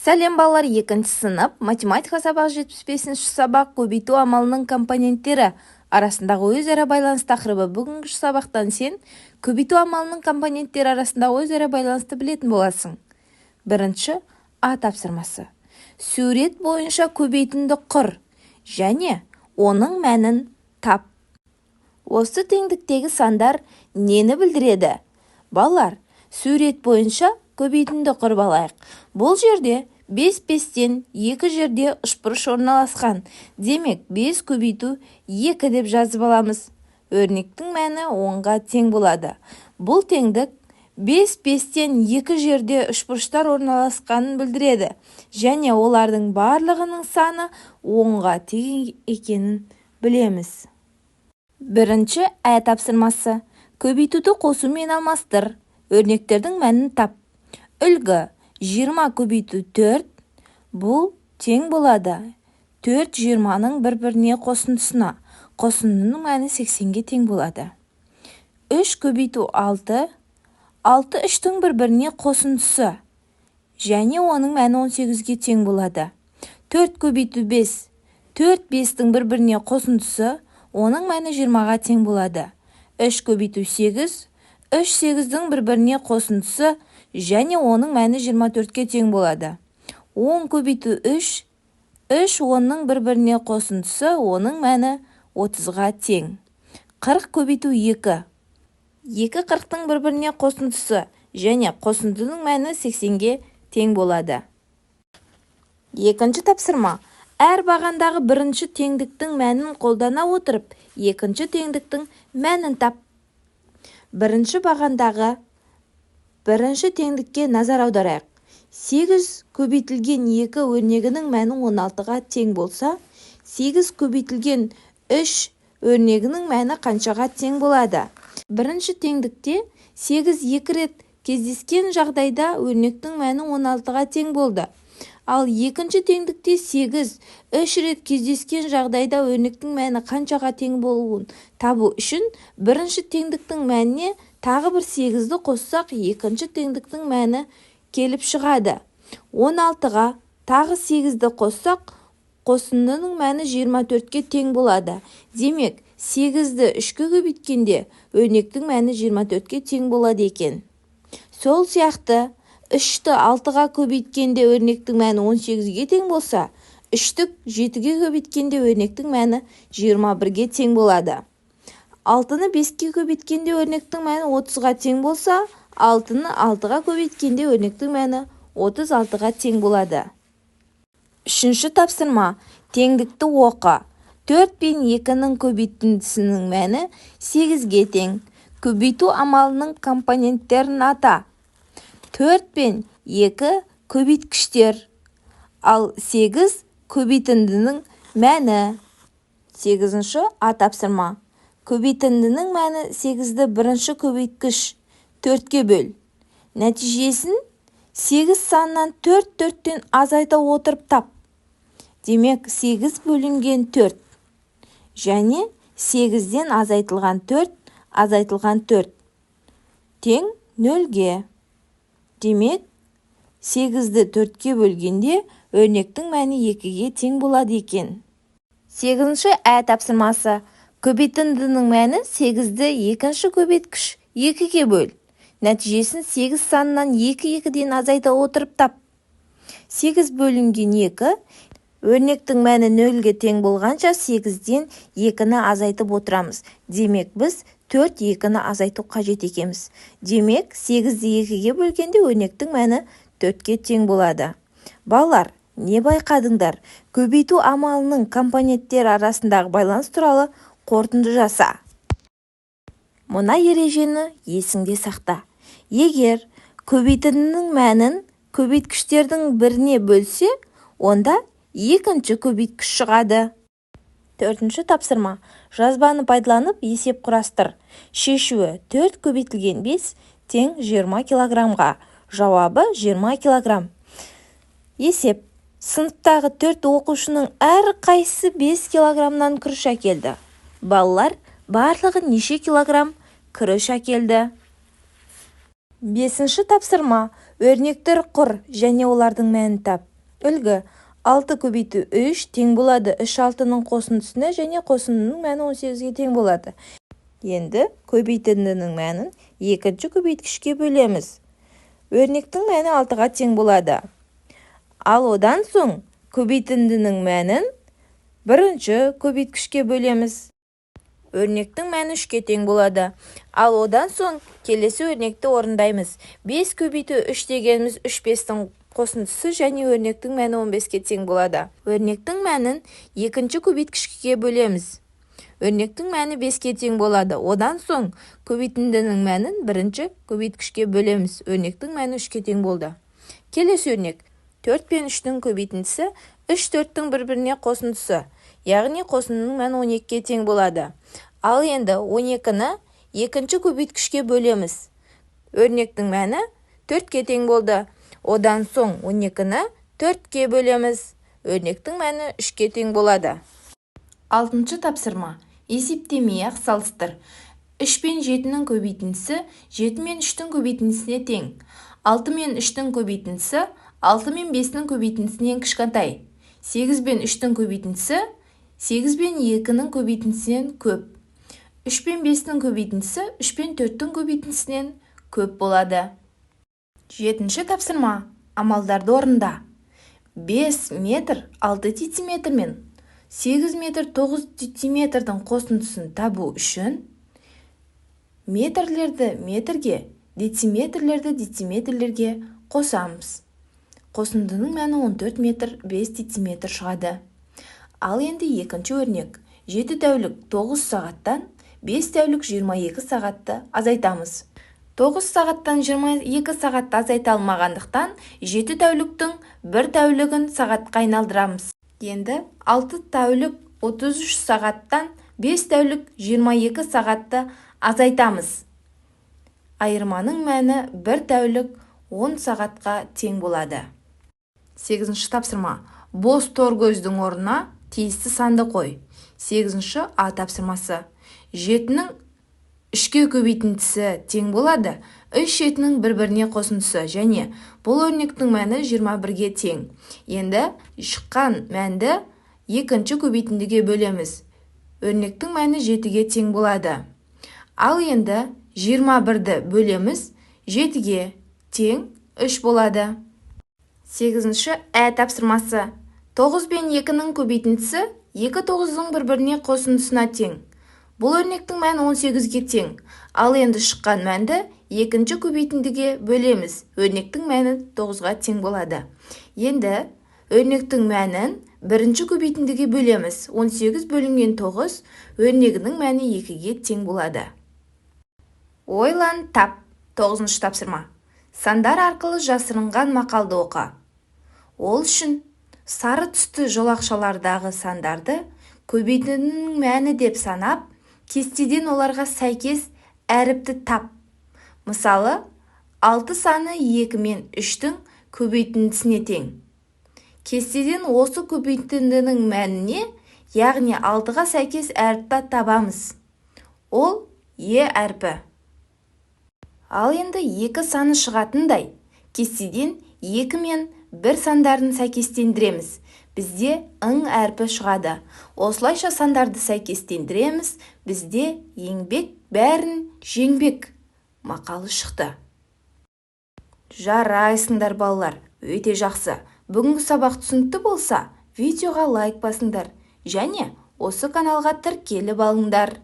Сәлем балалар, 2 сынып, математика сабақ 75 сабақ көбейту амалының компоненттері арасындағы өзара байланыс тақырыбы. Бүгінгі сабақтан сен көбейту амалының компоненттері арасындағы өзара байланысты білетін боласың. Бірінші А тапсырмасы. Сурет бойынша көбейтінді құр және оның мәнін тап. Осы теңдіктегі сандар нені білдіреді? Балалар, сурет бойынша көбейтінді құр алайық. Бұл жерде 5-5-тен 2 жерде үшбұрыш орналасқан. Демек, 5 көбейту 2 деп жазып аламыз. Өрнектің мәні 10-ға тең болады. Бұл теңдік 5-5-тен 2 жерде үшбұрыштар орналасқанын білдіреді. Және олардың барлығының саны 10-ға тең екенін білеміз. Бірінші А тапсырмасы. Көбейтуді қосумен алмастыр. Өрнектердің мәнін тап. Үлгі 20 көбейту 4. Бұл тең болады. 4 20-ның бір-біріне қосындысына. Қосындының мәні 80-ге тең болады. 3 көбейту 6. 6 3-тің бір-біріне қосындысы. Және оның мәні 18-ге тең болады. 4 көбейту 5. 4 5-тің бір-біріне қосындысы. Оның мәні 20-ға тең болады. 3 көбейту 8. 3 8-дің бір-біріне қосындысы. Және оның мәні 24-ке тең болады. 10 көбейту 3. 3 10-ның бір-біріне қосындысы. Оның мәні 30-ға тең. 40 көбейту 2. 2 40-тың бір-біріне қосындысы. Және қосындының мәні 80-ге тең болады. Екінші тапсырма. Әр бағандағы бірінші теңдіктің мәнін қолдана отырып, екінші теңдіктің мәнін тап. Бірінші бағандағы бірінші теңдікке назар аударайық. 8 көбейтілген 2 өрнегінің мәні 16-ға тең болса, 8 көбейтілген 3 өрнегінің мәні қаншаға тең болады? Бірінші теңдікте 8 2 рет кездескен жағдайда өрнектің мәні 16-ға тең болды. Ал екінші теңдікте 8 3 рет кездескен жағдайда өрнектің мәні қаншаға тең болуын табу үшін бірінші теңдіктің мәніне тағы бір 8-ді қоссақ, екінші теңдіктің мәні келіп шығады. 16-ға тағы 8-ді қоссақ, қосындының мәні 24-ке тең болады. Демек, 8-ді 3-ке көбейткенде өрнектің мәні 24-ке тең болады екен. Сол сияқты 3-ті 6-ға көбейткенде өрнектің мәні 18-ге тең болса, 3-ті 7-ге көбейткенде өрнектің мәні 21-ге тең болады. 6-ны 5-ке көбейткенде өрнектің мәні 30-ға тең болса, 6-ны 6-ға көбейткенде өрнектің мәні 36-ға тең болады. Үшінші тапсырма. Теңдікті оқы. 4 пен 2-ның көбейтіндісінің мәні 8-ге тең. Көбейту амалының компоненттерін ата. 4 пен 2 көбейткіштер. Ал 8 көбейтіндінің мәні. 8-ші А тапсырма. Көбейтіндінің мәні 8-ді бірінші көбейткіш 4-ке бөл. Нәтижесін 8 санынан 4 4-тен азайта отырып тап. Демек, 8 бөлінген 4. Және 8-ден азайтылған 4 азайтылған 4. Тең 0-ге. Демек, 8-ді 4-ке бөлгенде өрнектің мәні 2-ге тең болады екен. 8-ші А тапсырмасы. Көбейтіндінің мәні 8-ді екінші көбейткіш 2-ге бөл. Нәтижесін 8 санынан 2-2-ден азайта отырып тап. 8 бөлінген 2. Өрнектің мәні 0-ге тең болғанша 8-ден 2-ні азайтып отырамыз. Демек, біз 4 2-ні азайту қажет екеміз. Демек, 8-ді 2-ге бөлгенде өрнектің мәні 4-ке тең болады. Балалар, не байқадыңдар? Көбейту амалының компоненттері арасындағы байланыс туралы қорытынды жаса. Мына ережені есіңде сақта. Егер көбейтіндінің мәнін көбейткіштердің біріне бөлсе, онда екінші көбейткіш шығады. 4-ші тапсырма. Жазбаны пайдаланып есеп құрастыр. Шешуі 4 көбейтілген 5 тең 20 килограммға. Жауабы 20 килограмм. Есеп. Сыныптағы 4 оқушының әр қайсысы 5 килограммнан күріш әкелді. Балалар барлығы неше килограмм күріш әкелді? 5-ші тапсырма. Өрнектер құр және олардың мәнін тап. Үлгі 6 көбейту 3 тең болады 3 6-ның қосындысына және қосындының мәні 18-ге тең болады. Енді көбейтіндінің мәнін екінші көбейткішке бөлеміз. Өрнектің мәні 6-ға тең болады. Ал одан соң көбейтіндінің мәнін бірінші көбейткішке бөлеміз. Өрнектің мәні 3-ке тең болады. Ал одан соң келесі өрнекті орындаймыз. 5 көбейту 3 дегеніміз 3 5-тің қосындысы және өрнектің мәні 15-ке тең болады. Өрнектің мәнін екінші көбейткішке бөлеміз. Өрнектің мәні 5-ке тең болады. Одан соң көбейтіндінің мәнін бірінші көбейткішке бөлеміз. Өрнектің мәні 3-ке тең болды. Келесі өрнек. 4 пен 3-тің көбейтіндісі 3 4-тің бір-біріне қосындысы. Яғни қосындының мәні 12-ке тең болады. Ал енді 12-ні екінші көбейткішке бөлеміз. Өрнектің мәні 4-ке тең болды. Одан соң 12-ні 4-ке бөлеміз. Өрнектің мәні 3-ке тең болады. 6-шы тапсырма. Есептемей-ақ салыстыр. 3 пен 7-нің көбейтіндісі 7 мен 3-тің көбейтіндісіне тең. 6 мен 3-тің көбейтіндісі 6 мен 5-нің көбейтіндісінен кішкентай. 8 пен 3-тің көбейтіндісі 8 пен 2-нің көбейтіндісінен көп. 3 пен 5-нің көбейтіндісі 3 пен 4-тің көбейтіндісінен көп болады. 7-ші тапсырма. Амалдарды орында. 5 метр 6 дециметр мен 8 метр 9 дециметрдің қосындысын табу үшін метрлерді метрге, дециметрлерді дециметрлерге қосамыз. Қосындының мәні 14 метр 5 дециметр шығады. Ал енді екінші өрнек. 7 тәулік 9 сағаттан 5 тәулік 22 сағатты азайтамыз. 9 сағаттан 22 сағатты азайта алмағандықтан 7 тәуліктің 1 тәулігін сағатқа айналдырамыз. Енді 6 тәулік 33 сағаттан 5 тәулік 22 сағатты азайтамыз. Айырманың мәні 1 тәулік 10 сағатқа тең болады. 8-ші тапсырма. Бос тор көздің орнына тиісті санды қой. 8-ші А тапсырмасы. 7-нің 3-ке көбейтіндісі тең болады. 3 7-нің бір-біріне қосындысы және бұл өрнектің мәні 21-ге тең. Енді шыққан мәнді екінші көбейтіндіге бөлеміз. Өрнектің мәні 7-ге тең болады. Ал енді 21-ді бөлеміз 7-ге тең 3 болады. 8-ші Ә тапсырмасы. 9 пен 2-нің көбейтіндісі 2 9-дың бір-біріне қосындысына тең. Бұл өрнектің мәні 18-ге тең. Ал енді шыққан мәнді екінші көбейтіндіге бөлеміз. Өрнектің мәні 9-ға тең болады. Енді өрнектің мәнін бірінші көбейтіндіге бөлеміз. 18 бөлінген 9 өрнегінің мәні 2-ге тең болады. Ойлан тап. 9-шы тапсырма. Сандар арқылы жасырынған мақалды оқы. Ол үшін сары түсті жолақшалардағы сандарды көбейтіндінің мәні деп санап, кестеден оларға сәйкес әріпті тап. Мысалы, 6 саны 2 мен 3-тің көбейтіндісіне тең. Кестеден осы көбейтіндінің мәніне, яғни 6-ға сәйкес әріпті табамыз. Ол Е әрпі. Ал енді 2 саны шығатындай, кестеден 2 мен 1 сандарын сәйкестендіреміз. Бізде ың әрпі шығады. Осылайша сандарды сәйкестендіреміз. Бізде еңбек бәрін жеңбек мақалы шықты. Жарайсыңдар балалар, өте жақсы. Бүгінгі сабақ түсінікті болса, видеоға лайк басыңдар және осы каналға тіркеліп алыңдар.